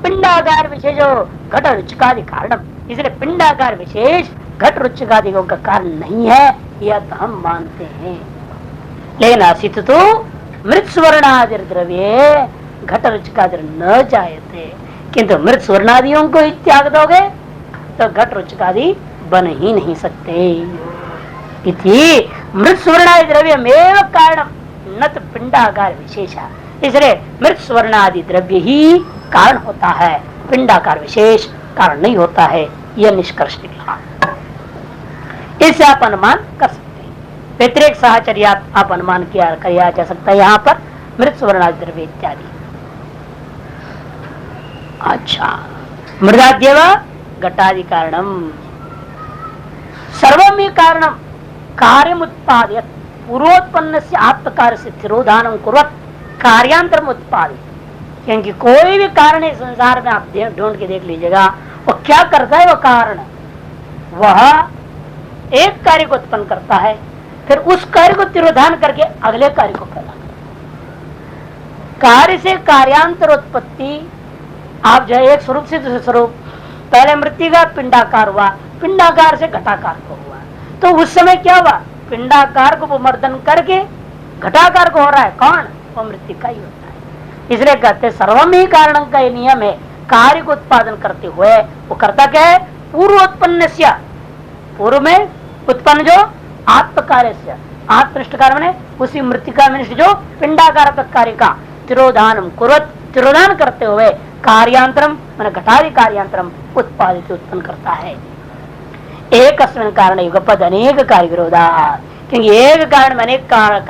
पिंडाकार विशेषो घट रुचिकादि कारणम, इसलिए पिंडाकार विशेष घट रुचिकादि का कारण नहीं है, यह तो हम मानते हैं। लेकिन असित तो मृत स्वर्णादि द्रव्य घट रुचिकादि न जायते, किंतु मृत स्वर्णादियों को ही त्याग दोगे तो घट रुचिकादि बन ही नहीं सकते। इति मृत स्वर्णादि द्रव्य में कारण न तो पिंडाकार विशेष, इसलिए मृत स्वर्णादि द्रव्य ही कारण होता है, पिंडाकार विशेष कारण नहीं होता है। यह निष्कर्ष निकला। इससे आप अनुमान कर सकते हैं, व्यतिरेक साहचर्या आप अनुमान किया जा सकता है यहाँ पर मृत स्वर्णादि द्रव्य इत्यादि। अच्छा, मृदाद्यव घटादि कारणम सर्वमी कारणम कार्यम उत्पादयत पूर्वोत्पन्न से आत्मकार्य से तिरोधान कुर्वत कार्यांतरम उत्पादित। क्योंकि कोई भी कारण इस संसार में आप ढूंढ के देख लीजिएगा, वो क्या करता है, वो कारण वह एक कार्य को उत्पन्न करता है, फिर उस कार्य को तिरोधान करके अगले कार्य को पैदा करता। कार्य से कार्यांतर उत्पत्ति, आप जो एक स्वरूप से दूसरे स्वरूप, पहले मृत्यु का पिंडाकार हुआ, पिंडाकार से घटाकार को हुआ, तो उस समय क्या हुआ, पिंडाकार को मर्दन करके घटाकार को हो रहा है, कौन, वो मृत्यु का ही होता है। इसलिए कहते सर्वम ही कारण का नियम है, कार्य को उत्पादन करते हुए वो करता क्या है, पूर्वोत्पन्न, पूर्व में उत्पन्न जो आत्म कार्य से, आत्मनिष्ठ कार्य में उसी मृतिका में जो पिंडाकार कार्य का तिरोधान कुर्वत, तिरोधान करते हुए कार्यांतरम मान घटादि कार्यांतरम उत्पादित उत्पन्न करता है। एक कारण युगपद अनेक कार्य विरोधा, क्योंकि एक कारण में अनेक कारण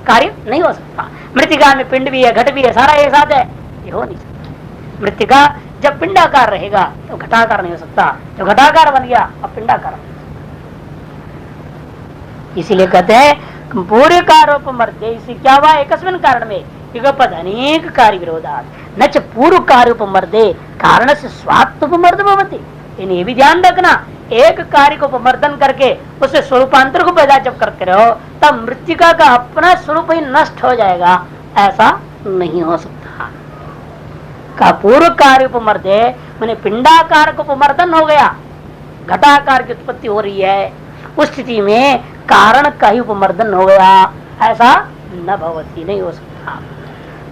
कार्य नहीं हो सकता। मृतिका में पिंड भी है, घट भी है, सारा एक साथ है, ये हो नहीं सकता। मृतिका जब पिंडाकार रहेगा तो घटाकार नहीं हो सकता, जो घटाकार बन गया अब पिंडाकार नहीं हो सकता। इसीलिए कहते हैं पूरे कार्योपमर्दे, इसी क्या हुआ, एकस्मिन् कारण में युगपद अनेक कार्य विरोधा न च पूर्व कार्योपमर्दे कारण से स्वात्मोपमर्द भवति। इन्हें भी ध्यान रखना, एक कार्य को उपमर्दन करके उसे स्वरूपांतर को पैदा जब करते रहो तब मृतिका का अपना स्वरूप ही नष्ट हो जाएगा, ऐसा नहीं हो सकता। का पूर्व कार्य उपमर्दे मैंने पिंडाकार को उपमर्दन हो गया, घटाकार की उत्पत्ति हो रही है, उस स्थिति में कारण का ही उपमर्दन हो गया, ऐसा न भवती, नहीं हो सकता।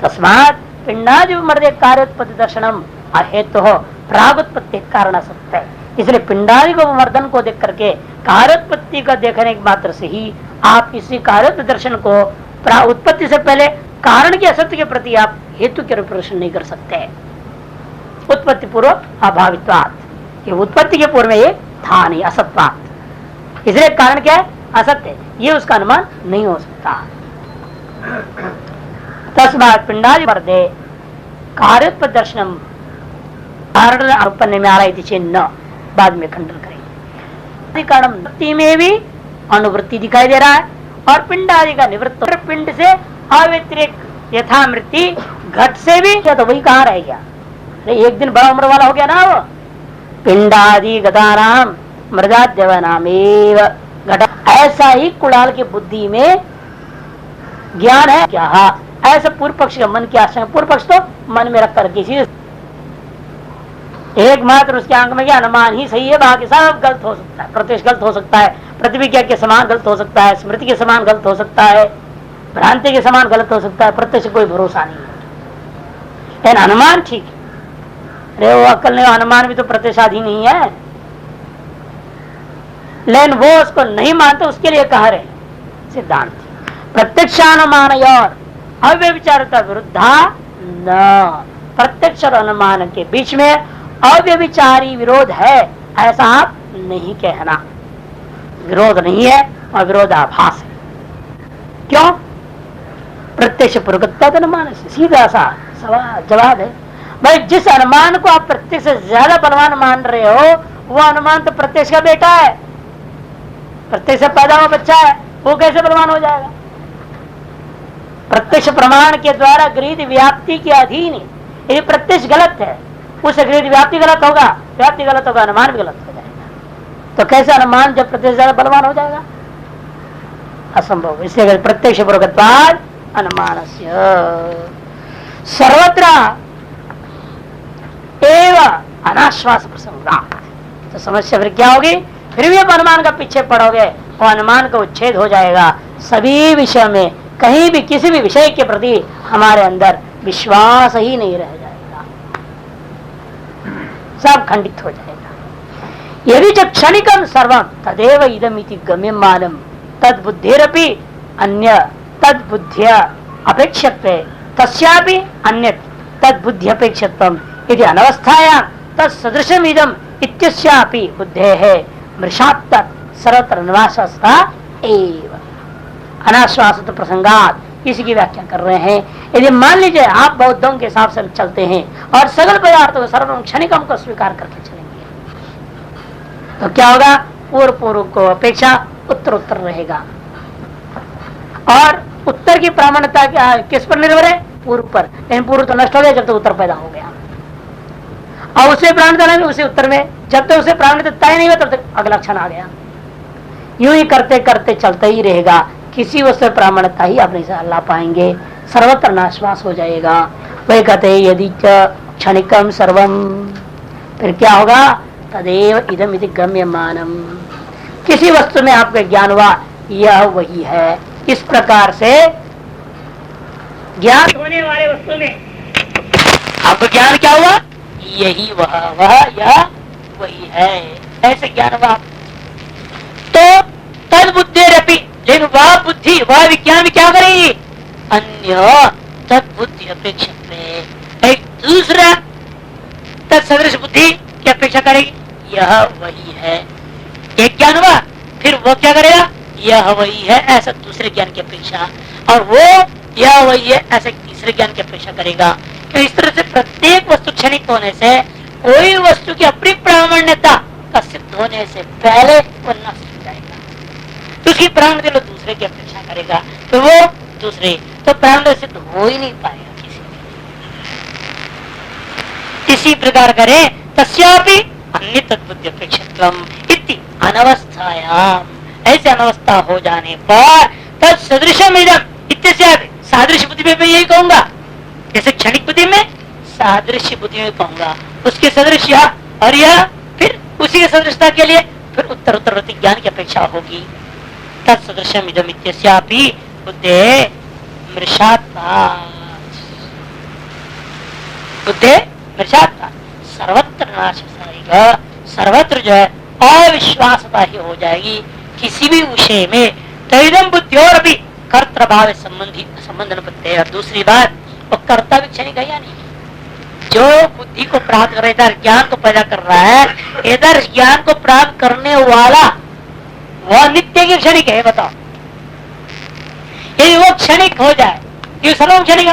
तस्मात् पिंडादि उपमर्दे कार्योत्पत्ति दर्शनम अहेतु हो प्रागुत्पत्ति कारण सत्य है। इसलिए पिंडादि को उपमर्दन को देख करके कार्योत्पत्ति का देखने के मात्र से ही आप किसी कार्योत्पत्ति दर्शन को उत्पत्ति से पहले कारण के असत्य के प्रति आप हेतु के प्रदर्शन नहीं कर सकते। उत्पत्ति पूर्व अभावित्वात्, ये उत्पत्ति के पूर्व में ये था नहीं, असत्वात्, इसलिए कारण क्या है, असत्य, ये उसका अनुमान नहीं हो सकता। तस्मात् पिंडादि मर्दे कार्योत्पत्ति दर्शनम कारण उत्पन्न में आ रहा है चिन्ह, बाद में खंडन करेंगे। कारण वृत्ति में भी अनुवृत्ति दिखाई दे रहा है और पिंडादि का निवृत्त, पिंड से अव्यतिरिक यथा मृत्यु, घट से भी तो वही कहाँ रह गया, एक दिन बड़ा उम्र वाला हो गया ना वो। पिंडादि गदानाम मृदाद्यवनामेव घट, ऐसा ही कुणाल की बुद्धि में ज्ञान है क्या, ऐसा पूर्व पक्ष का मन की आशंका, पूर्व पक्ष तो मन में रख कर किसी एकमात्र उसके अंग में क्या अनुमान ही सही है, बाकी सब गलत हो सकता है, प्रत्यक्ष गलत हो सकता है, प्रतिविज्ञा के समान गलत हो सकता है, स्मृति के समान गलत हो सकता है, भ्रांति के समान गलत हो सकता है, प्रत्यक्ष कोई भरोसा नहीं है। लेकिन अनुमान ठीक है, अरे वो अक्ल नहीं, अनुमान भी तो प्रत्यक्षाधीन नहीं है, लेकिन वो उसको नहीं मानते, उसके लिए कह रहे सिद्धांत प्रत्यक्षानुमान और अव्यभिचारिता विरुद्धा न, प्रत्यक्ष और अनुमान के बीच में अव्यभिचारी विरोध है ऐसा आप नहीं कहना, विरोध नहीं है और विरोधाभास है। क्यों, प्रत्यक्ष पूर्वकता अनुमान से सीधा सा सवाल जवाब है। भाई जिस अनुमान को आप प्रत्यक्ष से ज्यादा बलवान मान रहे हो, वो अनुमान तो प्रत्यक्ष का बेटा है, प्रत्यक्ष से पैदा हुआ बच्चा है, वो कैसे बलवान हो जाएगा। प्रत्यक्ष प्रमाण के द्वारा गृहीत व्याप्ति के अधीन है, यदि प्रत्यक्ष गलत है उस गृहीत व्याप्ति गलत होगा, व्याप्ति गलत होगा, अनुमान भी गलत हो जाएगा। तो कैसे अनुमान जब प्रत्यक्ष ज्यादा बलवान हो जाएगा, असंभव। इसलिए प्रत्यक्ष पूर्वकत्वाद अनुमानस्य सर्वत्र अनाश्वास प्रसंगात। तो समस्या फिर क्या होगी? फिर भी आप अनुमान का पीछे पड़ोगे, वो अनुमान का उच्छेद हो जाएगा। सभी विषय में, कहीं भी किसी भी विषय के प्रति हमारे अंदर विश्वास ही नहीं रह जाएगा, सब खंडित हो जाएगा। यदि च क्षणिकम सर्वम तदेव इदमिति गम्यमानम तद बुद्धिरपि अन्य तद बुद्धिय अपेक्षत्वे तस्यापि अन्य तद बुद्धि अपेक्षत्वम यदि अनवस्थायां तत्सदृशम इदम इत्यस्यापि बुद्धेः मृषात् सर्वत्र अनाश्वासता एव। अनाश्वासत प्रसंगात इसी की व्याख्या कर रहे हैं। यदि मान लीजिए आप बौद्धों के हिसाब से चलते हैं और सगल पदार्थों को सर्वम क्षणिकम को स्वीकार करके चलेंगे, तो क्या होगा? पूर्व को अपेक्षा उत्तर रहेगा। और उत्तर की प्रामाणिकता किस पर निर्भर है? पूर्व पर। लेकिन पूर्व तो नष्ट हो गया जब तक उत्तर पैदा हो गया, और उसे प्रामाणिकता नहीं, उसे उत्तर में जब तक उसे प्रामाणिकता ही नहीं हुआ तब तक अगला क्षण आ गया। यूं ही करते करते चलता ही रहेगा, किसी वस्तु प्रामाणिकता ही आप नहीं ला पाएंगे, सर्वत्र नाश्वास हो जाएगा। वही कहते हैं यदि क्षणिकम सर्वम, फिर क्या होगा? तदेव इदम इति गम्यमानम, किसी वस्तु में आपका ज्ञान हुआ यह वही है। इस प्रकार से ज्ञान होने वाले वस्तु में आपको ज्ञान क्या हुआ? यही वह यह वही है, ऐसे ज्ञान हुआ। तो तद बुद्धिरपि, लेकिन वह बुद्धि, वह विज्ञान भी क्या करेगी? अन्य तद बुद्धि अपेक्षित में एक दूसरा तत्सदृश बुद्धि की अपेक्षा करेगी, यह वही है। एक ज्ञान हुआ, फिर वो क्या करेगा? यह वही है ऐसा दूसरे ज्ञान की अपेक्षा, और वो यह वही है ऐसे तीसरे ज्ञान की अपेक्षा करेगा। तो इस तरह से प्रत्येक वस्तु क्षणिक होने से कोई वस्तु की अपनी प्रामाण्यता का सिद्ध होने से पहले वो नष्ट हो जाएगा, तो उसकी प्रामाण्यता दूसरे की अपेक्षा करेगा, तो वो दूसरे तो प्रामाण्यता सिद्ध हो ही नहीं पाएगा किसी भी। इसी प्रकार करें तस्यापि अन्य तद्बुद्धि अपेक्षितम इति अनवस्थायाम, ऐसे अनवस्था हो जाने पर तद सदृशम इदम इत्यादि सादृश्य बुद्धि में मैं यही कहूंगा, जैसे क्षणिक बुद्धि में सादृश्य बुद्धि में कहूंगा, उसके सदृश यह और यह, फिर उसी के सदृशता के लिए फिर उत्तरवर्ती ज्ञान की अपेक्षा होगी। तद सदृशम इदम इत्यादि बुद्धे मृषात्मात्, बुद्धे मृषात्मात् सर्वत्र नाश होगा, सर्वत्र जो है अविश्वासता ही हो जाएगी किसी भी विषय में। तैदम बुद्धि और भी कर्तृभाव संबंध न पड़ते हैं। और दूसरी बात, वो कर्ता भी क्षणिक है या नहीं? जो बुद्धि को प्राप्त कर रहा है, ज्ञान को पैदा कर रहा है, इधर ज्ञान को प्राप्त करने वाला वह नित्य की क्षणिक है। बताओ, यदि वो क्षणिक हो जाए, ये सर्व क्षणिक,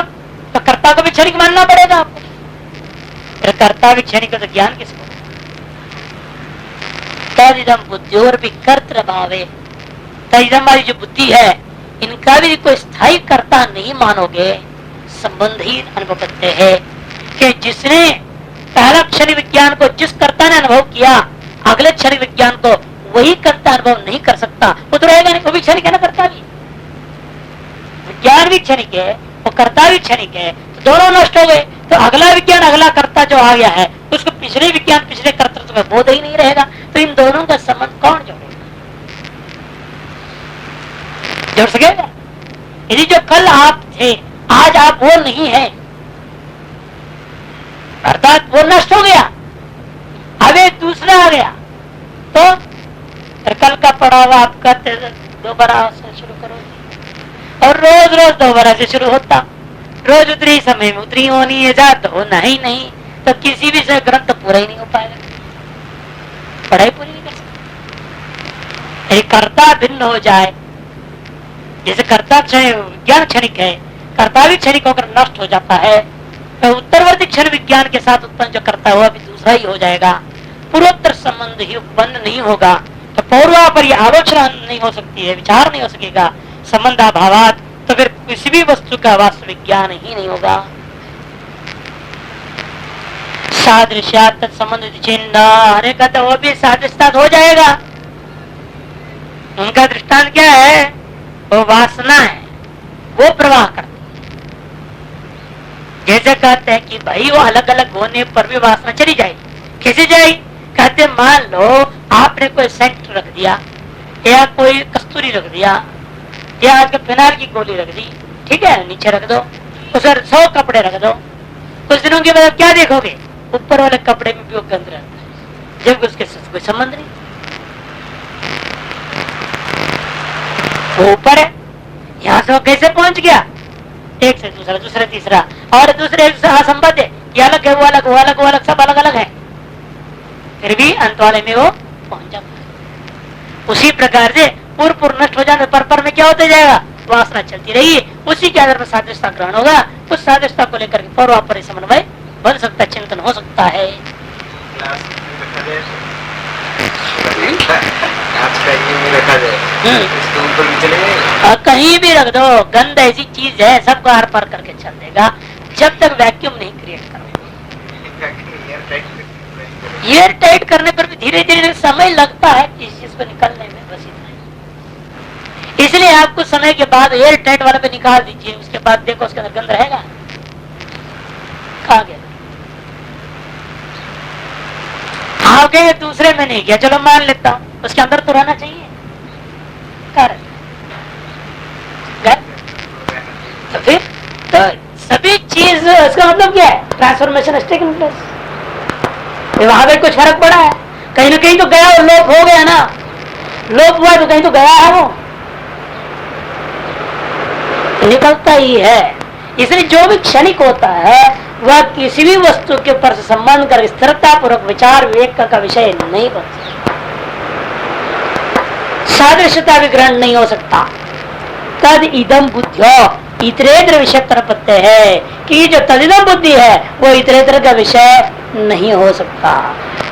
तो कर्ता को भी क्षणिक मानना पड़ेगा आपको। फिर कर्ता भी क्षणिक, तो ज्ञान किसको? तदिदम बुद्धि और भी कर्तृभाव है। तदिदम वाली जो बुद्धि है, इनका भी कोई स्थायी कर्ता नहीं मानोगे, संबंध ही अनुभव करते हैं कि जिसने पहला क्षणिक विज्ञान को जिस कर्ता ने अनुभव किया, अगले क्षणिक विज्ञान को वही कर्ता अनुभव नहीं कर सकता, वो तो रहेगा नहीं। वो भी क्षणिक है ना, कर्ता भी, विज्ञान भी क्षणिक है, वो कर्ता भी क्षणिक है, तो दोनों नष्ट हो गए। तो अगला विज्ञान, अगला कर्ता जो आ गया है, उसको पिछले विज्ञान पिछले कर्तृत्व में बोध ही नहीं रहेगा। तो इन दोनों का संबंध कौन जोड़ेगा? जोड़ सकेगा? यदि जो कल आप थे आज आप वो नहीं है, अर्थात वो नष्ट हो गया, अब एक दूसरा आ गया, तो कल का पढ़ा हुआ आप करते दोबारा से शुरू करो, और रोज रोज दोबारा से शुरू होता, रोज उतनी समय में उतनी होनी है, जात होना ही नहीं, तो किसी भी से ग्रंथ पूरा ही नहीं हो पाएगा, पढ़ाई पूरी नहीं कर सकते। एक कर्ता भिन्न हो जाए, जैसे कर्ता ज्ञान क्षणिक है, कर्ता भी क्षणिक होकर नष्ट हो जाता है, तो उत्तरवर्ती क्षण विज्ञान के साथ उत्पन्न जो करता हुआ भी दूसरा ही हो जाएगा, पूर्वोत्तर संबंध ही उत्पन्न नहीं होगा, तो पौर्वा पर यह आलोचना नहीं हो सकती है, विचार नहीं हो सकेगा, संबंधाभावात, तो फिर किसी भी वस्तु का वास्तविक ज्ञान ही नहीं होगा। सादृश्यात संबंध चिन्ह, अरे कहते वो भी सादृश्यता हो जाएगा। उनका दृष्टांत क्या है? वो वासना है, वो प्रवाह करती है। जैसे कहते हैं कि भाई वो अलग अलग होने पर भी वासना चली जाएगी, खिंच जाएगी। कहते मान लो आपने कोई सेंट रख दिया या कोई कस्तूरी रख दिया या आपके फिनाइल की गोली रख दी, ठीक है, नीचे रख दो, उस 100 कपड़े रख दो, कुछ दिनों के बाद क्या देखोगे, ऊपर वाले कपड़े में भी वो गंध रहता है, जब उसके साथ कोई संबंध नहीं, वो ऊपर है, यहाँ से वो कैसे पहुंच गया, एक से दूसरा, दूसरा तीसरा, और दूसरे एक से असंबद्ध है, ये अलग है, वो अलग, वो अलग, वो अलग, सब अलग अलग है, फिर भी अंत वाले में वो पहुंच जाता है। उसी प्रकार से पूर्व नष्ट हो जाने पर में क्या होता जाएगा, वासना चलती रही, उसी के आधार पर सादृश्यता ग्रहण होगा, उस सादृश्यता को लेकर के पूर्वापर समन्वय बन सकता है, चिंतन हो सकता है। कहीं भी रख दो, गंध ऐसी चीज है सबको आर पार करके चल देगा, जब तक वैक्यूम नहीं क्रिएट करोगे। एयर टाइट करने पर भी धीरे धीरे समय लगता है इस चीज को निकलने में, बस इतना ही। इसलिए आप कुछ समय के बाद एयर टाइट वाले पे निकाल दीजिए, उसके बाद देखो उसके अंदर गंध रहेगा, कहाँ गया? आप कहेंगे दूसरे में नहीं गया, चलो मान लेता हूँ, उसके अंदर तो रहना चाहिए, तो फिर तो सभी चीज, उसका मतलब क्या है, ट्रांसफॉर्मेशन इज टेकिंग प्लेस। वहां पे कुछ फर्क पड़ा है, कहीं ना कहीं तो गया, और लोप हो गया ना, लोप हुआ तो कहीं तो गया है, वो निकलता ही है। इसलिए जो भी क्षणिक होता है वह किसी भी वस्तु के ऊपर से संबंध कर स्थिरता पूर्वक विचार विवेक का विषय नहीं बन सकता, सादृश्यता भी ग्रहण नहीं हो सकता। तद इदम बुद्धियो इतरेतर विषय तरपत्य है कि जो तदिदम बुद्धि है वो इतरेतर का विषय नहीं हो सकता।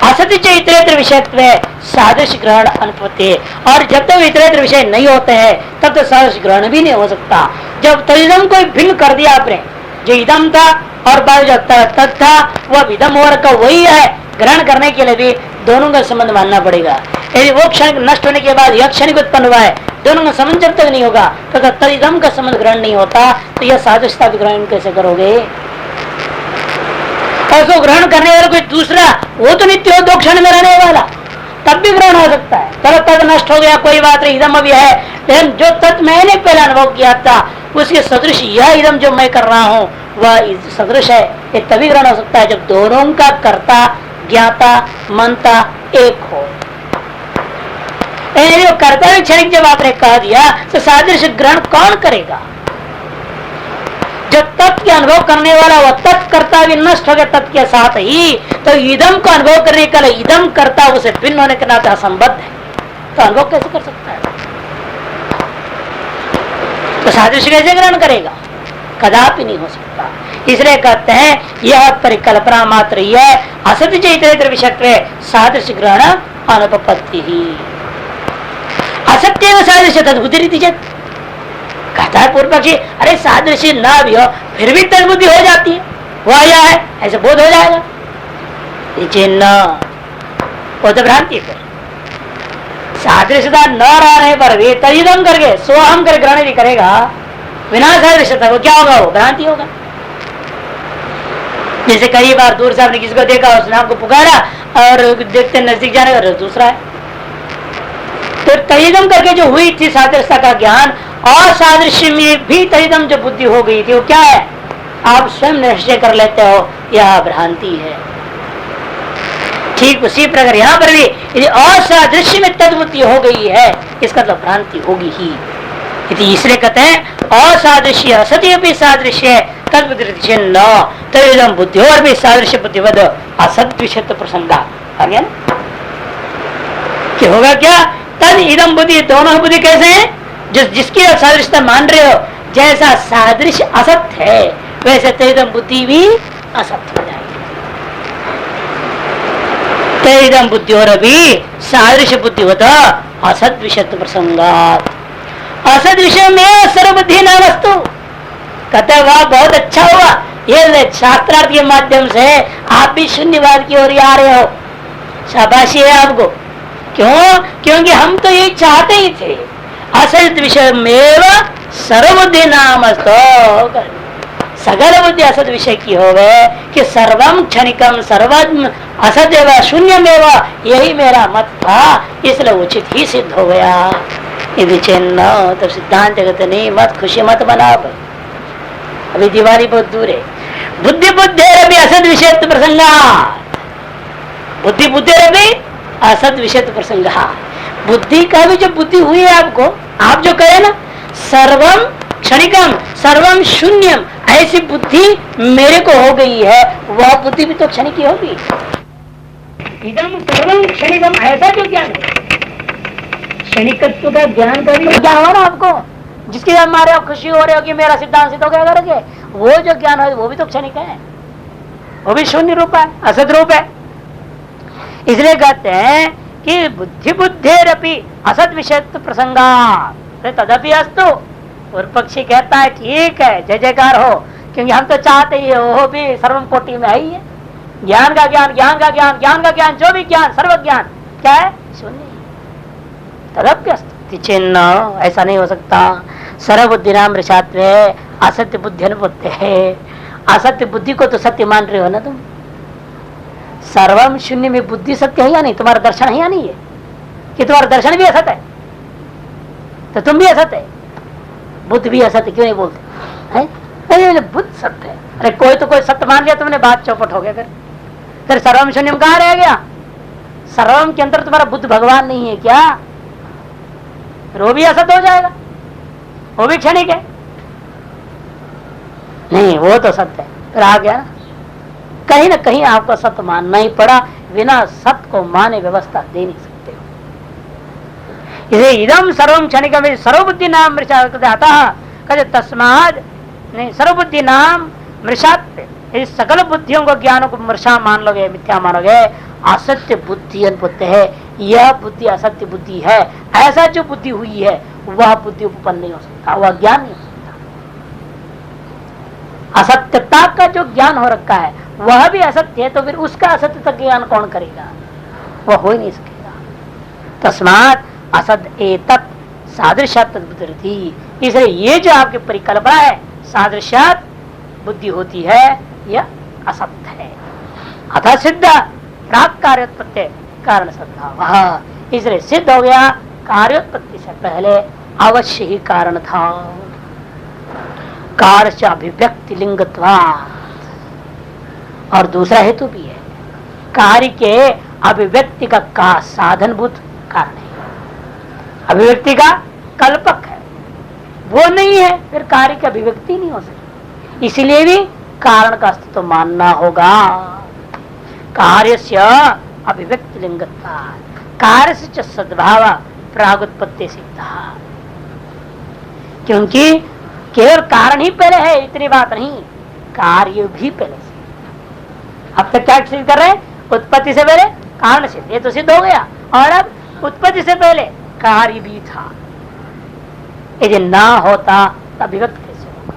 असत्य जो इतरेतर विषयत्व सादृश्य ग्रहण अनुपत्ति, और जब तक इतरेतर विषय नहीं होते हैं तब तक सादृश्य ग्रहण भी नहीं हो सकता। जब तदिदम को भीन कर दिया आपने, जो इदम था और बाद जो तद था वह विदम और का वही है, ग्रहण करने के लिए भी दोनों का संबंध मानना पड़ेगा। यदि वो क्षण नष्ट होने के बाद यह क्षणिक उत्पन्न हुआ है, दोनों का संबंध जब तक नहीं होगा तथा तदिदम का संबंध ग्रहण नहीं होता, तो यह सादृश्यता भी ग्रहण कैसे करोगे? और उसको ग्रहण करने वाला कोई दूसरा, वो तो नित्य हो, 2 क्षण में रहने वाला, तब भी ग्रहण हो सकता है। चलो तद नष्ट हो गया, कोई बात नहीं, इदम अभी है, लेकिन जो तत् मैंने पहले अनुभव किया था उसके सदृश यह इदम जो मैं कर रहा हूँ वह सदृश है, ये तभी ग्रहण हो सकता है जब दोनों का कर्ता ज्ञाता मनता एक हो। जो कर्ता क्षणिक जब आपने कह दिया तो सादृश्य ग्रहण कौन करेगा? जब तत्व के अनुभव करने वाला वह तत्कर्ता भी नष्ट हो गया तत्व के साथ ही, तो इदम को अनुभव करने का इदम कर्ता उसे भिन्न होने के नाते असंबद्ध है, तो अनुभव कैसे कर सकता है? तो सादृश्य कैसे ग्रहण करेगा? कदापि नहीं हो सकता। इसलिए कहते हैं यह परिकल्पना मात्र ही है, असत्य चैत्र विषयत्व सादृश्य ग्रहण अनुपपत्ति ही। असत्य सादृश्य तद्बुद्धि रीति चेत, कहता है पूर्व पक्षी, अरे सादृश्य ना भी हो फिर भी तद्बुद्धि हो जाती है, वो आया है ऐसे बोध हो जाएगा, न वो तो भ्रांति है। सादृश्यता न रहने पर भी तदिदम करके सोहम कर ग्रहण भी करेगा बिना सादृश्यता, वो क्या होगा? वो भ्रांति होगा। जैसे कई बार दूर से आपने किसी को देखा, उसने आपको पुकारा और देखते नजदीक जाने का दूसरा है, तो तदिदम करके जो हुई थी सादृश्यता का ज्ञान, और सादृश्य में भी तदिदम जो बुद्धि हो गई थी वो क्या है? आप स्वयं निश्चय कर लेते हो यह भ्रांति है। ठीक उसी प्रकार यहाँ पर भी यदि असादृश्य में तद्बुद्धि हो गई है, इसका मतलब भ्रांति होगी ही। इसलिए कहते हैं असादृश्य असत्य भी सादृश्य तद्बुद्धि न तदिदम बुद्धि, और भी सादृश्य बुद्धिवद असदृश्य प्रसंगा आ गया ना? क्या होगा? क्या तद इदम बुद्धि, दोनों बुद्धि कैसे है? जिसकी आप सादृश्यता मान रहे हो, जैसा सादृश्य असत्य है वैसे तदिदम बुद्धि भी असत्य हो जाएगी। तदिदम बुद्धि और भी सादृश्य बुद्धि होता असत विषय प्रसंगात, असत विषय में सर्वबुद्धि न वस्तु। कहते वाह बहुत अच्छा हुआ, ये शास्त्रार्थ के माध्यम से आप भी शून्यवाद की ओर आ रहे हो, शाबाशी है आपको। क्यों? क्योंकि हम तो ये चाहते ही थे, असत विषय में सर्वबुद्धि नाम सगल बुद्धि असत विषय की हो गए कि सर्वम क्षणिकम सर्वम असत एवं शून्यमेव, यही मेरा मत था, इसलिए उचित ही सिद्ध हो गया। यदि चिन्ह तो सिद्धांत कहते नहीं, मत खुशी मत बना। अभी दिवाली बहुत दूर है। बुद्धि बुद्धि रवि असत विषय प्रसंगा, बुद्धि बुद्धि रवि असत विषय प्रसंगा। बुद्धि का भी जो बुद्धि हुई है आपको, आप जो कहे ना सर्वम क्षणिकम सर्वम शून्यम, ऐसी बुद्धि मेरे को हो गई है, वह बुद्धि भी तो क्षणिक ही होगी। इदम सर्वम क्षणिकम, ऐसा जो ज्ञान है, क्षणिकत्व का ज्ञान का भी ज्ञान हो ना आपको, जिसके हमारे आप खुशी हो रहे हो कि मेरा सिद्धांत सिद्ध हो गया करके, वो जो ज्ञान है वो भी तो क्षणिक है, वो भी शून्य रूप है, असत रूप है। इसलिए कहते हैं कि बुद्धि बुद्धेरपि असत विषय प्रसंगा तदपि अस्तु। और पक्षी कहता है ठीक है, जय जयकार हो, क्योंकि हम तो चाहते ही वो भी सर्वम कोटि में ही है। ज्ञान का ज्ञान, ज्ञान का ज्ञान, ज्ञान का ज्ञान, जो भी ज्ञान, सर्व ज्ञान क्या है? शून्य। तदपि अस्तु चिन्ह, ऐसा नहीं हो सकता। सर्वबुद्धि नाम ऋषात्व, असत्य बुद्धि अनुपत्य है। असत्य बुद्धि को तो सत्य मान रहे हो ना तुम। सर्वम शून्य में बुद्धि सत्य है या नहीं? तुम्हारा दर्शन है या नहीं है? कि तुम्हारा दर्शन भी असत है तो तुम भी असत है, बुद्ध भी असत है, क्यों नहीं बोलते हैं? बुद्ध सत्य है। अरे कोई तो कोई सत्य मान लिया तुमने, बात चौपट हो गया। फिर सर्वम शून्यम कहाँ रह गया? सर्वम के अंदर तुम्हारा बुद्ध भगवान नहीं है क्या? फिर वो भी असत हो जाएगा, वो भी क्षणिक है। नहीं, वो तो सत्य है। फिर आ गया ना, कहीं ना कहीं आपको सत्य मानना ही पड़ा, बिना सत्य को माने व्यवस्था दे नहीं सकते हो। इसे इदम सर्वम क्षणिकम सर्वबुद्धि नाम मृषा तस्माद नहीं, सर्वबुद्धि नाम मृषात्व, इस सकल बुद्धियों को ज्ञानों को मृषा मान लोगे, मिथ्या मानोगे, असत्य बुद्धि अनुपत्य है। यह बुद्धि असत्य बुद्धि है। ऐसा जो बुद्धि हुई है वह बुद्धि उपपन्न नहीं हो सकता, वह ज्ञान नहीं हो सकता। असत्यता का जो ज्ञान हो रखा है वह भी असत्य है, तो फिर उसका असत्य तक ज्ञान कौन करेगा? वह हो ही नहीं सकेगा। तस्मात् असद एतत् सादृश्यात् तद्बुद्धि, इसलिए ये जो आपकी परिकल्पना है सादृश्यात् बुद्धि होती है, यह असत्य है। अतः सिद्ध प्राक कार्योत्पत्ति कारण सद्भाव, इसलिए सिद्ध हो गया कार्योत्पत्ति से पहले अवश्य ही कारण था। कार्य से अभिव्यक्ति लिंगत्वात्, और दूसरा हेतु भी है, कार्य के अभिव्यक्ति का साधनभूत कारण है, अभिव्यक्ति का कल्पक है, वो नहीं है फिर कार्य की अभिव्यक्ति नहीं हो सकती। इसलिए भी कारण का अस्तित्व मानना होगा। कार्य से अभिव्यक्ति लिंगत्वात्, कार्य से सद्भाव प्रागुत्पत्ति सिद्ध, क्योंकि केवल कारण ही पहले है, इतनी बात नहीं, कार्य भी पहले से। अब तक क्या सिद्ध कर रहे हैं? उत्पत्ति से पहले कारण सिद्ध, ये तो सिद्ध हो गया। और अब उत्पत्ति से पहले कार्य भी था, यदि ना होता तो अभिव्यक्त कैसे होगा?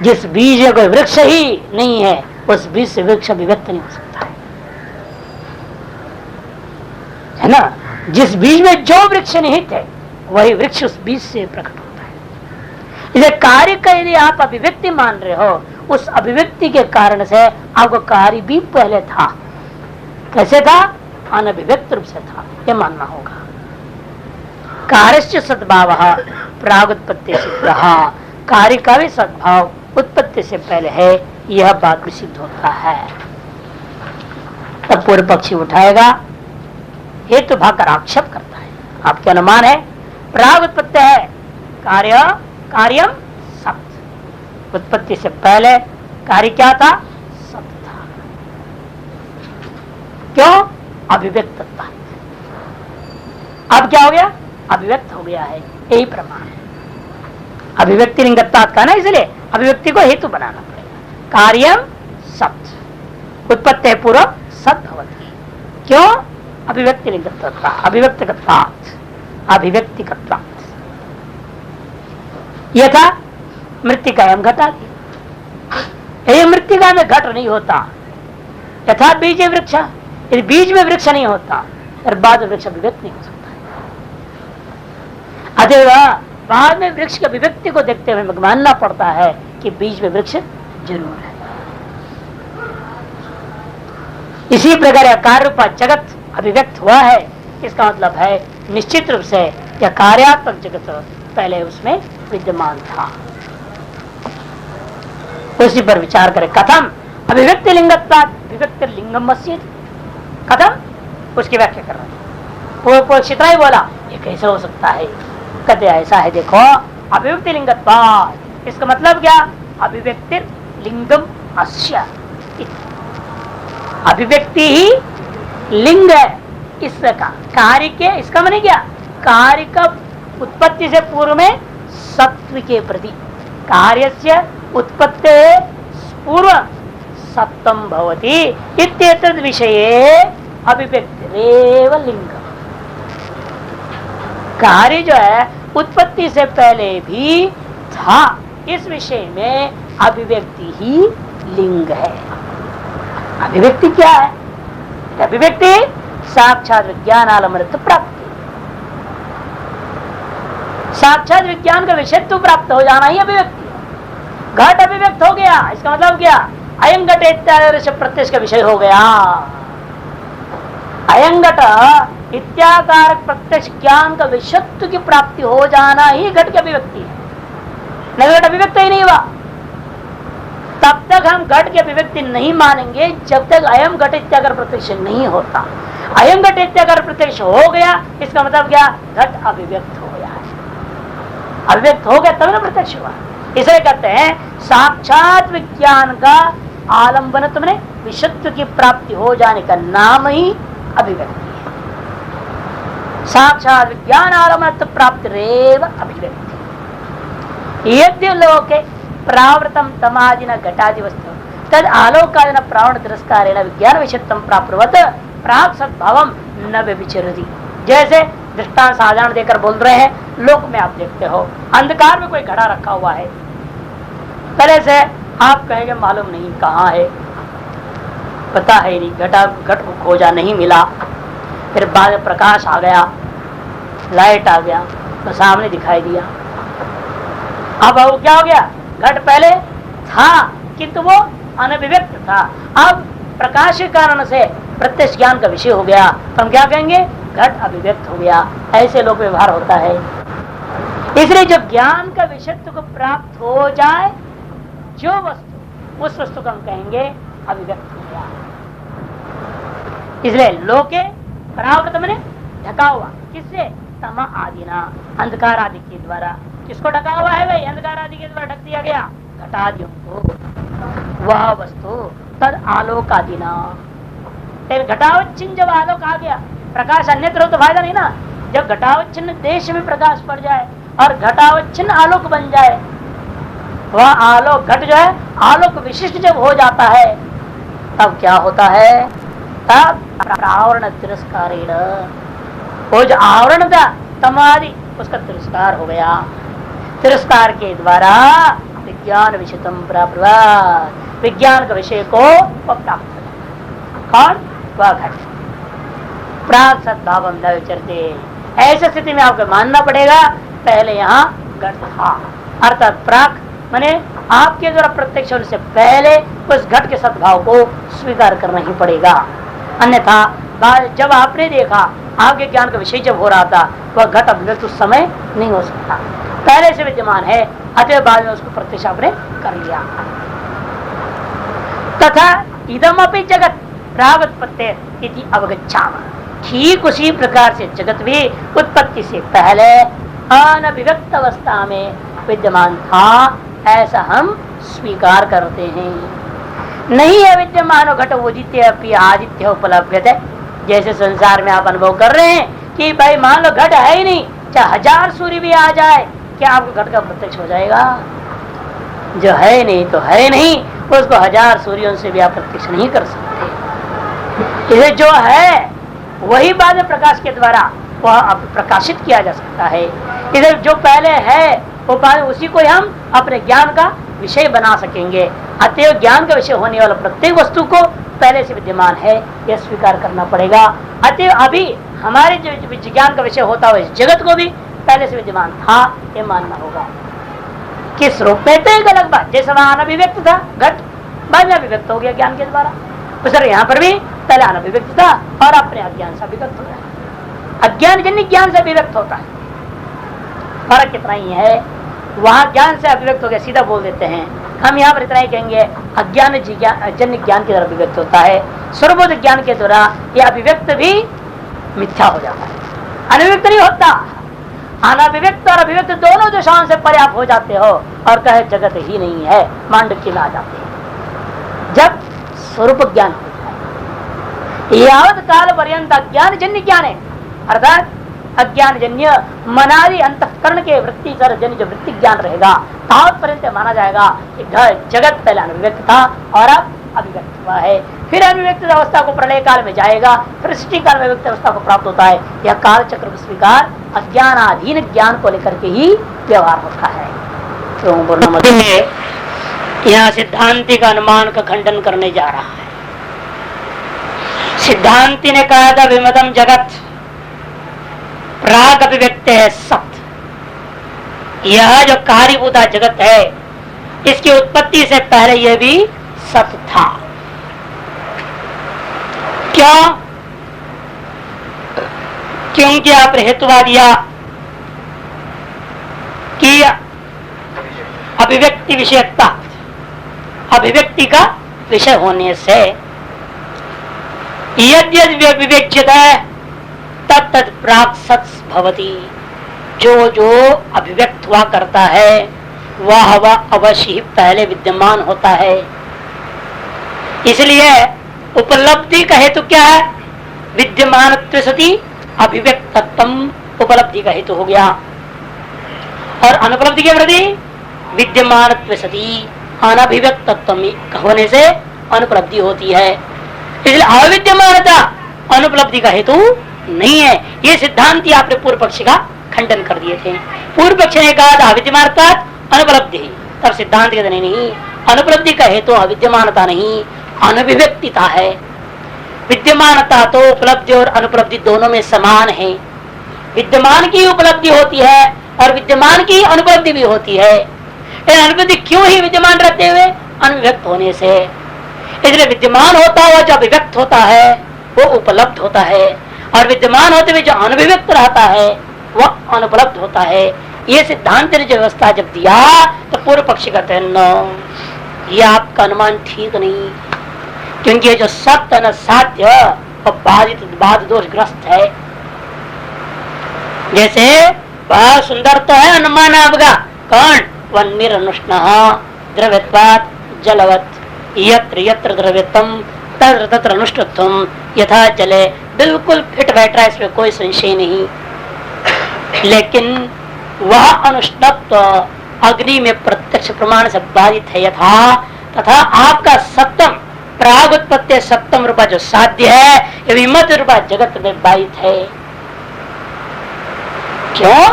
जिस बीज में कोई वृक्ष ही नहीं है उस बीज से वृक्ष अभिव्यक्त नहीं हो सकता है ना? जिस बीज में जो वृक्ष निहित है वही वृक्ष उस बीज से प्रकट होता है। इसे कार्य का यदि आप अभिव्यक्ति मान रहे हो, उस अभिव्यक्ति के कारण से आपको कार्य भी पहले था। कैसे था? अनभिव्यक्त रूप से था, यह मानना होगा। कार्यस्य सद्भाव प्रागुत्पत्ति सिद्ध, कार्य का भी सद्भाव उत्पत्ति से पहले है, यह बात भी सिद्ध होता है। तब पूर्व पक्षी उठाएगा, हेतु भाग कर आक्षेप करता है। आपके अनुमान है प्राग उत्पत्ति है, कार्य कार्यम सत्य, उत्पत्ति से पहले कार्य क्या था? सत्य था। क्यों? अभिव्यक्त था। अब क्या हो गया? अभिव्यक्त हो गया है, यही प्रमाण है। अभिव्यक्ति लिंगत्वात् का ना, इसलिए अभिव्यक्ति को हेतु बनाना पड़ेगा। कार्यम सत्य, उत्पत्ति पूर्व सत्य भवति। क्यों? अभिव्यक्ति लिंगत्वात्, अभिव्यक्तत्वात्, अभिव्यक्तिकत्वात्। यथा मृत्तिकायां घटादि, यदि मृत्तिका में घट नहीं होता, यथा बीज वृक्ष, यदि बीज में वृक्ष नहीं होता फिर बाद वृक्ष अभिव्यक्त नहीं हो सकता। अतएव बाद में वृक्ष की अभिव्यक्ति को देखते हुए मानना पड़ता है कि बीज में वृक्ष जरूर है। इसी प्रकार कार्य रूप जगत अभिव्यक्त हुआ है, इसका मतलब है निश्चित रूप से यह कार्यात्मक जगत पहले उसमें विद्यमान था। उसी पर विचार करें। कथम अभिव्यक्ति लिंगत्वात् अभिव्यक्ति लिंगम कथम, उसकी व्याख्या कर रहे हैं। वो चित्रा ही बोला ये कैसे हो सकता है, कहते ऐसा है देखो अभिव्यक्ति लिंगत्वात्, इसका मतलब क्या, अभिव्यक्ति लिंगम अस्य, अभिव्यक्ति ही लिंग है इसका, कार्य के, इसका माने क्या, कार्य का उत्पत्ति से पूर्व में सत्व के प्रति, कार्य से उत्पत्ति पूर्व सत्वम भवति इत्येतद् विषये अभिव्यक्तिरेव लिंग। कार्य जो है उत्पत्ति से पहले भी था, इस विषय में अभिव्यक्ति ही लिंग है। अभिव्यक्ति क्या है, अभिव्यक्ति साक्षात विज्ञान आलम्बनत्व प्राप्ति, साक्षात विज्ञान का विषयत्व प्राप्त हो जाना ही अभिव्यक्ति। घट अभिव्यक्त हो गया, इसका मतलब क्या, अयं घट इत्यादि से प्रत्यक्ष का विषय हो गया। अयं घट इत्याकार प्रत्यक्ष ज्ञान का विषयत्व की प्राप्ति हो जाना ही घट की अभिव्यक्ति है। नहीं घट अभिव्यक्त ही नहीं हुआ, तब तक हम घट की अभिव्यक्ति नहीं मानेंगे जब तक अयम घट इत्याकार प्रत्यक्ष नहीं होता। अयम घट इत्याकार प्रत्यक्ष हो गया, इसका मतलब क्या, घट अभिव्यक्त हो गया है। अभिव्यक्त हो गया तब ना प्रत्यक्ष हुआ। इसलिए कहते हैं साक्षात विज्ञान का आलंबनत्व में विषयत्व की प्राप्ति हो जाने का नाम ही अभिव्यक्ति है। साक्षात विज्ञान आलंबनत्व प्राप्ति रेव अभिव्यक्ति। यद्य लोके प्रावृतम तमादिन घटादि वस्तु तद आलोकादिन प्रावण तिरस्कारेण विज्ञान विषयत्वं प्राप्तवत प्राक सद्भावम न व्यभिचरति। जैसे दृष्टांत साधारण देकर बोल रहे हैं, लोक में आप देखते हो अंधकार में कोई घड़ा रखा हुआ है, पहले से आप कहेंगे मालूम नहीं कहाँ है, पता है नहीं, घट को खोजा नहीं मिला, फिर बाद में प्रकाश आ गया, लाइट आ गया तो सामने दिखाई दिया। अब वो क्या हो गया, घट पहले था किंतु वो अनभिव्यक्त था, अब प्रकाश के कारण से प्रत्यक्ष ज्ञान का विषय हो गया, तो हम क्या कहेंगे, घट अभिव्यक्त हो गया। ऐसे लोग व्यवहार होता है। इसलिए जब ज्ञान का विषयत्व को प्राप्त हो जाए जो वस्तु, उस वस्तु को हम कहेंगे अभिव्यक्त हो गया। इसलिए लोके परावृत मैंने ढका हुआ, किससे, तमा आदि ना, अंधकार आदि के द्वारा। किसको ढका हुआ है भाई, अंधकार आदि के द्वारा ढक दिया गया, घटादियों को। वह वस्तु तद आलोक आदि ना, घटावच्छिन्न जब आलोक आ गया, प्रकाश अन्यत्र तो फायदा नहीं ना। जब घटावच्छिन्न देश में प्रकाश पड़ जाए और घटावच्छिन्न आलोक बन जाए, वह आलोक घट जो है आलोक विशिष्ट जब हो जाता है, तब क्या होता है, तब आवरण तिरस्कारेण, वो जो आवरण था तमादि उसका तिरस्कार हो गया। तिरस्कार के द्वारा विज्ञान विषयत्वं प्राप्त, विज्ञान के विषय को प्राप्त। कौन, वह घट। प्राक सद्भावम न विचरते, ऐसी स्थिति में आपको मानना पड़ेगा पहले यहाँ घट था, अर्थात प्राक माने आपके द्वारा प्रत्यक्ष होने से पहले उस घट के सद्भाव को स्वीकार करना ही पड़ेगा। अन्यथा जब आपने देखा, आपके ज्ञान का विषय जब हो रहा था, वह घट अभिव्यक्त उस समय नहीं हो सकता, पहले से विद्यमान है, अतः बाद में उसको प्रत्यक्ष आपने कर लिया। तथा इदम अपि जगत प्रागुत्पत्ति इति अवगच्छामः, ठीक उसी प्रकार से जगत भी उत्पत्ति से पहले अनभिव्यक्त अवस्था में विद्यमान था, ऐसा हम स्वीकार करते हैं। नहीं है विद्यमान घट उदित्य अपि आदित्य उपलब्ध, जैसे संसार में आप अनुभव कर रहे हैं कि भाई मान लो घट है ही नहीं, चाहे 1000 सूर्य भी आ जाए, क्या आपको घट का प्रत्यक्ष हो जाएगा? जो है नहीं तो है नहीं, उसको 1000 सूर्यों से भी आप प्रत्यक्ष नहीं कर सकते। इसे जो है वही बाद में प्रकाश के द्वारा वह अब प्रकाशित किया जा सकता है। इधर जो पहले है वो बाद उसी को हम अपने ज्ञान का विषय बना सकेंगे। अतएव ज्ञान का विषय होने वाला प्रत्येक वस्तु को पहले से विद्यमान है, यह स्वीकार करना पड़ेगा। अतएव अभी हमारे जो विज्ञान का विषय होता है, इस जगत को भी पहले से विद्यमान था, ये मानना होगा। किस रूप में, तो एक अलग बात। जैसे वहां अनभिव्यक्त था घट, बाद में अभिव्यक्त हो गया ज्ञान के द्वारा, तो सर यहाँ पर भी पहले अनभिव्यक्त था और अपने अज्ञान से अभिव्यक्त हो गया। अज्ञान जन्य ज्ञान से अभिव्यक्त होता है, फर्क कितना ही है। वहां ज्ञान से अभिव्यक्त हो गया, सीधा बोल देते हैं। हम यहाँ पर इतना ही कहेंगे, अज्ञान जन्य ज्ञान के द्वारा अभिव्यक्त होता है, सर्वबोध ज्ञान के द्वारा यह अभिव्यक्त भी मिथ्या हो जाता है, अनभिव्यक्त नहीं होता। अनभिव्यक्त और अभिव्यक्त दोनों दिशाओं से पर्याप्त हो जाते हो और कहे जगत ही नहीं है, मांडुक्य में आ जाते हैं। जब स्वरूप ज्ञान होता है, यावत काल पर्यंत अज्ञान जन्य ज्ञान है, अर्थात अज्ञान जन्य मनादि अंतःकरण के वृत्ति कर जन्य जो वृत्ति ज्ञान रहेगा, तावत पर्यंत माना जाएगा कि जगत पहले अनभिव्यक्त था और अब अभिव्यक्त हुआ है। फिर अभिव्यक्त अवस्था को प्रलय काल में जाएगा, फिर सृष्टि काल में अभिव्यक्त अवस्था को प्राप्त होता है। यह काल चक्र स्वीकार अज्ञानाधीन ज्ञान को लेकर के ही व्यवहार होता है। तो यहाँ सिद्धांति का अनुमान का खंडन करने जा रहा है। सिद्धांति ने कहा था विमतम जगत प्राग अभिव्यक्त है सत। यह जो कार्यभूता जगत है, इसकी उत्पत्ति से पहले यह भी सत था। क्यों? क्योंकि आप हेतुवा दिया कि अभिव्यक्ति विषयता, अभिव्यक्ति का विषय होने से यद्यद् विवेच्यत है तत्तत् प्राक् सत् भवति। जो जो अभिव्यक्त हुआ करता है वह अवश्य ही पहले विद्यमान होता है। इसलिए उपलब्धि का हेतु क्या है? विद्यमान सती अभिव्यक्तत्व उपलब्धि का हेतु हो गया, और अनुपलब्धि के प्रति विद्यमान सती अनभिव्यक्तत्व होने से अनुपलब्धि होती है। इसलिए अविद्यमानता अनुपलब्धि का हेतु नहीं है। ये सिद्धांत आपने पूर्व पक्ष का खंडन कर दिए थे। पूर्व पक्ष ने कहा था अविद्यमानता अनुपलब्धि, तब सिद्धांत कहते नहीं, अनुपलब्धि का हेतु अविद्यमानता नहीं अनभिव्यक्तिता है। विद्यमानता तो उपलब्धि और अनुपलब्धि दोनों में समान है। विद्यमान की उपलब्धि होती है और विद्यमान की अनुपलब्धि भी होती है। अनुपलब्धि क्यों ही विद्यमान रहते हुए? अनभिव्यक्त होने से। इसलिए विद्यमान होता हुआ जो अभिव्यक्त होता है वो उपलब्ध होता है, और विद्यमान होते हुए जो अनभिव्यक्त रहता है वह अनुपलब्ध होता है। ये सिद्धांत ने जो व्यवस्था जब दिया तो पूर्व पक्षी कहते हैं नो, ये आपका अनुमान ठीक नहीं, क्योंकि ये जो सत्य न साध्य और बाध दोष ग्रस्त है। जैसे बहुत सुंदर तो है अनुमान आपका, कौन? वन्नीर अनुष्ण द्रव्यत्वात् जलवत यत्र यत्र द्रव्यत्वम तत्र तत्र अनुष्ठत्वम यथा जले, बिल्कुल फिट बैठ रहा है, इसमें कोई संशय नहीं। लेकिन वह अनुष्णत्व अग्नि में प्रत्यक्ष प्रमाण से बाधित है यथा, तथा आपका सप्तम प्राग उत्पत्ति सप्तम रूपा जो साध्य है ये विमत रूपा जगत में बाधित है। क्यों?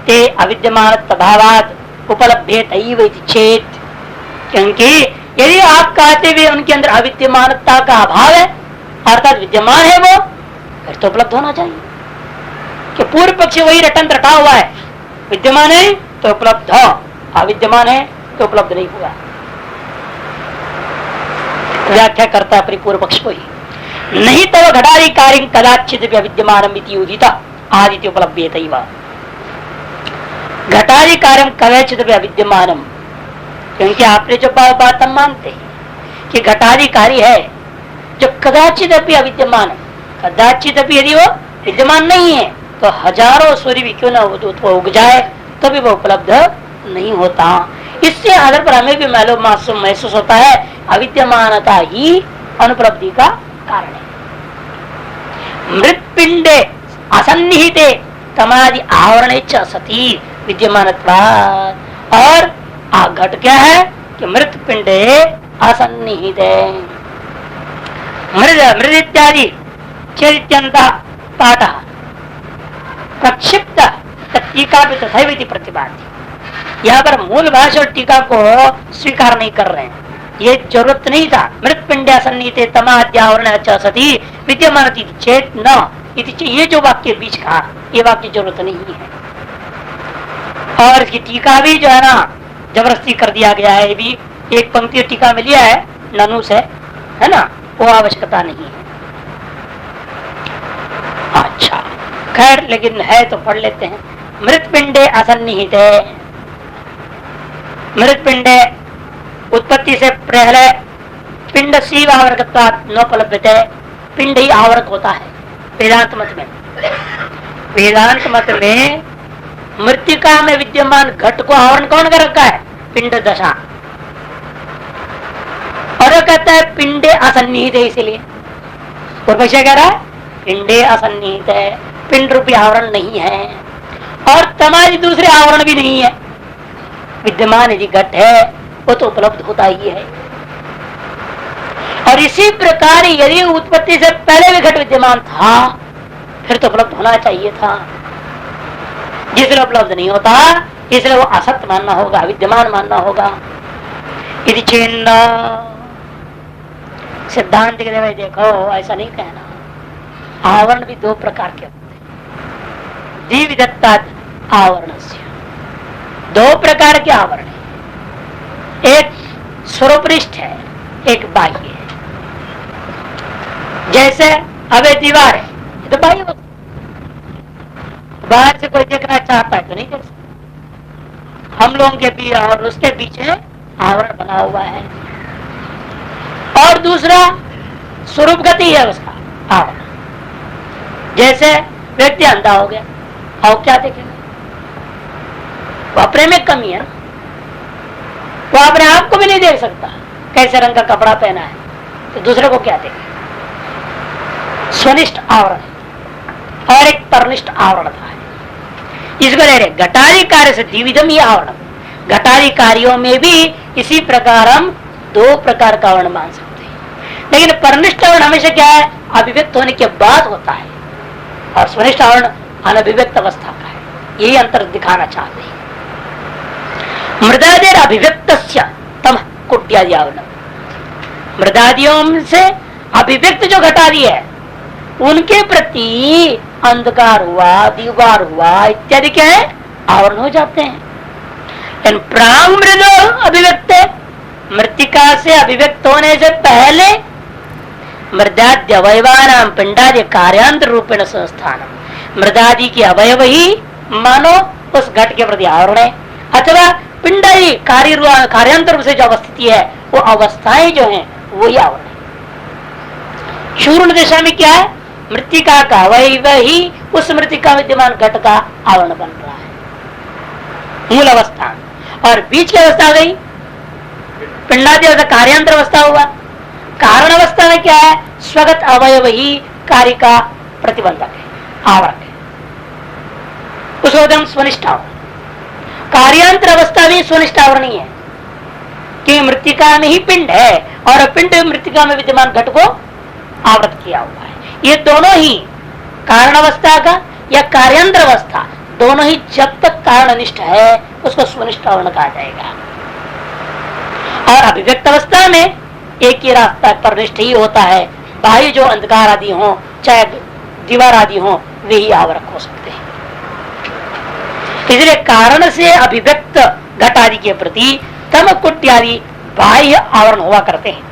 ते अविद्यमान भावात उपलब्धेत चेत, क्योंकि यदि आप कहते हुए उनके अंदर अविद्यमानता का अभाव है अर्थात विद्यमान है वो, फिर तो उपलब्ध होना चाहिए। कि पूर्व पक्षी वही रटन रटा हुआ है, विद्यमान है तो उपलब्ध हो, अविद्यमान है तो उपलब्ध नहीं हुआ। व्याख्या करता है अपनी पूर्व पक्ष को ही। नहीं तो घटारी कार्य कदाचित अविद्यमान आदित्य उपलब्ध है। घटारी कार्य कदाचित अविद्यमानम, क्योंकि आपने जो बात हम मानते हैं कि घटारी कार्य है जो कदाचित भी अविद्यमान है। कदाचित भी यदि वो विद्यमान नहीं है तो हजारों सूर्य भी क्यों ना उग जाए तो भी वो उपलब्ध नहीं होता। इससे आधार पर हमें भी मालूम महसूस होता है अविद्यमानता ही अनुपलब्धि का कारण है। मृतपिंडे असन्निहिते तमादि आवरण सती विद्यमानत्वात्, और घट क्या है कि मृत पिंडे असन्निहित है। मृद इत्यादि चैत्यंत पाठ प्रक्षिप्त टीका भी तथैव प्रतिपाद्य। यहाँ पर मूल भाषा और टीका को स्वीकार नहीं कर रहे हैं, ये जरूरत नहीं था। मृत पिंडे असन्निहिते तमाद्यावरण सती विद्यमान चेत न, ये जो वाक्य बीच कहा ये वाक्य जरूरत नहीं है। और इसकी टीका भी जो है ना जबरदस्ती कर दिया गया है, ये भी एक पंक्ति टीका में लिया है ननु से, है ना, वो आवश्यकता नहीं है। अच्छा खैर, लेकिन है तो पढ़ लेते हैं। मृत पिंडे असन्निहित, मृत पिंडे उत्पत्ति से पहले पिंड शिव आवरकत्वात् नोपलभ्यते, पिंड ही आवरक होता है वेदांत मत में। वेदांत मत में मृतिका में विद्यमान घट को आवरण कौन कर रखा है? पिंड दशा। और वो कहता है पिंडे असन्निहित है, इसीलिए और पीछे कह रहा है पिंडे असन्निहित है, पिंड रूपी आवरण नहीं है और तमाम दूसरे आवरण भी नहीं है। विद्यमान यदि घट है वो तो उपलब्ध होता ही है। और इसी प्रकार यदि उत्पत्ति से पहले भी घट विद्यमान था फिर तो उपलब्ध होना चाहिए था, जिसलिए उपलब्ध नहीं होता इसलिए वो असत मानना होगा, विद्यमान मानना होगा। यदि छिन्न सिद्धांत के भाई देखो ऐसा नहीं कहना, आवरण भी दो प्रकार के होते हैं। द्विविधत्ता आवरण से दो प्रकार के आवरण है, एक स्वरूपनिष्ठ है एक बाह्य है। जैसे अब दीवार है तो बाह्य वस्तु, बाहर से कोई देखना चाहता है तो नहीं देख सकता। हम लोगों के बीच और उसके बीच में आवरण बना हुआ है। और दूसरा स्वरूप गति है उसका आवरण। जैसे व्यक्ति अंधा हो गया और क्या देखेगा? वो अपने में कमी है ना, वो अपने आप को भी नहीं देख सकता, कैसे रंग का कपड़ा पहना है तो दूसरे को क्या देखेगा? स्वनिष्ठ आवरण और एक परनिष्ठ आवरण था। इसको ले रहे घटारी कार्य से द्विविधम ही आवरण। घटारी कार्यों में भी इसी प्रकार हम दो प्रकार का आवरण मान सकते हैं, लेकिन परनिष्ठ आवरण हमेशा क्या है? अभिव्यक्त होने के बाद होता है और स्वनिष्ठ आवरण अनभिव्यक्त अवस्था का है। यही अंतर दिखाना चाहते हैं। मृदादेर अभिव्यक्त तम कुट्यादि आवरण, मृदादियों से अभिव्यक्त जो घटादी है उनके प्रति अंधकार हुआ, दीवार हुआ इत्यादि क्या है? आवरण हो जाते हैं। प्रांग मृद अभिव्यक्त, मृतिका से अभिव्यक्त होने से पहले मृदाद्य अवयवानाम पिंडादि कार्यांतर रूपेण संस्थान, मृदादि के अवयव ही मानो उस घट के प्रति आवरण है, अथवा पिंडादि कार्यांतर रूप से जो अवस्थिति है वो अवस्थाएं जो है वही आवरण है। शूर्ण दशा में क्या है? मृतिका का अवयव ही उस मृतिका विद्यमान घट का आवरण बन रहा है, मूल अवस्था। और बीच की अवस्था गई पिंडादि अवस्था, कार्यांतर अवस्था हुआ। कारण अवस्था में क्या है? स्वगत अवयव ही कार्य का प्रतिबंधक है, आवरण है, उसको हम स्वनिष्ठ आवरण। कार्यांतर अवस्था भी स्वनिष्ठ आवरण ही है कि मृतिका में ही पिंड है और पिंड मृतिका में विद्यमान घट को आवृत किया हुआ है। ये दोनों ही कारण अवस्था का या कार्यांतर अवस्था दोनों ही जब तक कारणनिष्ठ है उसको स्वनिष्ठ आवरण कहा जाएगा। और अभिव्यक्त अवस्था में एक ही रास्ता परनिष्ठ ही होता है, बाह्य जो अंधकार आदि हो चाहे दीवार आदि हो वे ही आवरक हो सकते हैं। इसलिए कारण से अभिव्यक्त घट आदि के प्रति तम कुट्यादि बाह्य आवरण हुआ करते हैं।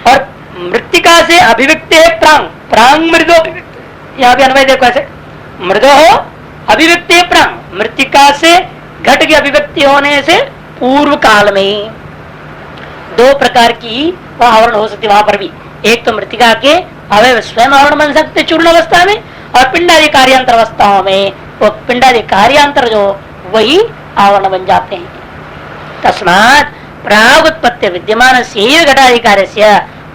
और मृतिका से अभिव्यक्त है प्रांग, प्रांग मृदो अभिव्यक्त, यहाँ भी अन्वय देखो ऐसे मृदो हो अभिव्यक्त है प्रांग, मृतिका से घट की अभिव्यक्ति होने से पूर्व काल में दो प्रकार की वह आवरण हो सकती वहां पर भी। एक तो मृतिका के अवयव स्वयं आवरण बन सकते चूर्ण अवस्था में, और पिंडादि कार्यांतर अवस्थाओं में वो पिंडादि कार्यांतर जो वही आवरण बन जाते हैं। तस्मात् प्राग उत्पत्ति विद्यमान से घटादि कार्य से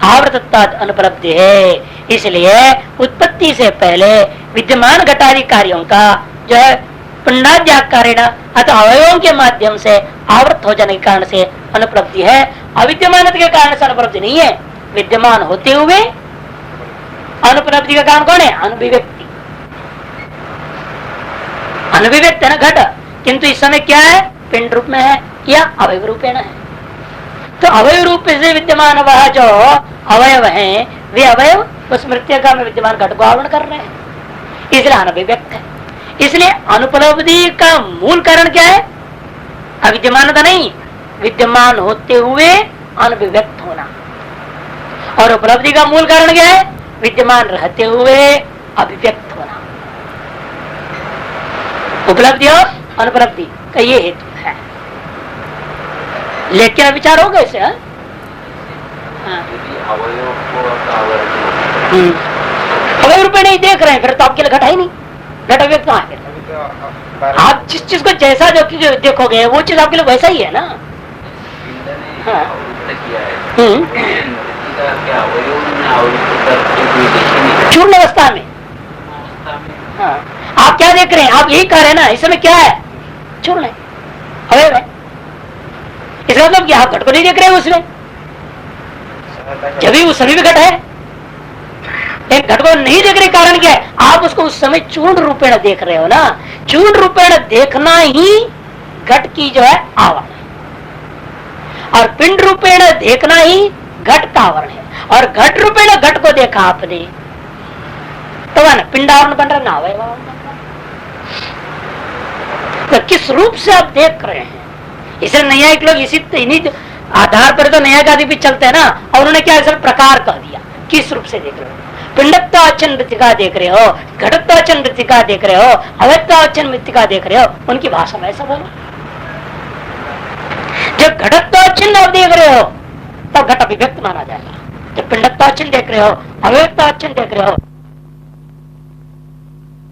आवृतत्वाद अनुपलब्धि है। इसलिए उत्पत्ति से पहले विद्यमान घटादि कार्यों का जो है पिंडाद्याकारेण अथवा अवयवों के माध्यम से आवृत हो जाने के कारण से अनुपलब्धि है। अविद्यमान के कारण से अनुपलब्धि नहीं है, विद्यमान होते हुए अनुपलब्धि का कारण कौन है? अनभिव्यक्ति। अनभिव्यक्त है ना घट, किंतु इस समय क्या है? पिंड रूप में है या अवयव रूपेण है। तो अवयव रूप से विद्यमान वह जो अवयव हैं वे अवयव उस मृतिका में विद्यमान घट को आवरण कर रहे हैं, इसलिए अनभिव्यक्त है। इसलिए अनुपलब्धि का मूल कारण क्या है? अविद्यमानता नहीं, विद्यमान होते हुए अनभिव्यक्त होना। और उपलब्धि का मूल कारण क्या है? विद्यमान रहते हुए अभिव्यक्त होना। उपलब्धि और अनुपलब्धि का ये हेतु है। लेकिन विचार होगा इसे। अवय रूपे नहीं देख रहे हैं फिर तो आपके लिए घट है ही नहीं। घट अव्यक्त कहाँ है? आप जिस चीज को जैसा जो देखोगे वो चीज आपके लिए वैसा ही है ना। हाँ। चूर्ण अवस्था में। हाँ। आप क्या देख रहे हैं? आप यही कह रहे हैं ना, इसमें क्या है? चूर्ण है, अवयव है। इसका मतलब क्या? आप घट को नहीं देख रहे हैं उसमें, जब भी उस समय भी घट है। एक घट को नहीं देख रहे कारण क्या है? आप उसको उस समय चूर्ण रूपेण देख रहे हो ना। चूर्ण रूपेण देखना ही घट की जो है आवरण है, और पिंड रूपेण देखना ही घट का आवरण है। और घट रूपेण घट को देखा आपने तो ना पिंडावरण बन रहा ना अवयव बन रहा। तो किस रूप से आप देख रहे हैं? इसे न्यायिक लोग इन्हीं आधार पर तो न्यायिक आदि भी चलते हैं ना। और उन्होंने क्या इसे प्रकार कह दिया। किस रूप से देख रहे हो? पिंडत्वाचन मृतिका देख रहे हो, घटत्वाचन मृतिका देख रहे हो, अवयत्वाचन मृतिका देख रहे हो, उनकी भाषा में ऐसा बोलो। जब घटत्वाचन आप देख रहे हो तब घट अभिव्यक्त माना जाएगा। जब पिंडत्वाचन देख रहे हो, अवयत्वाचन देख रहे हो,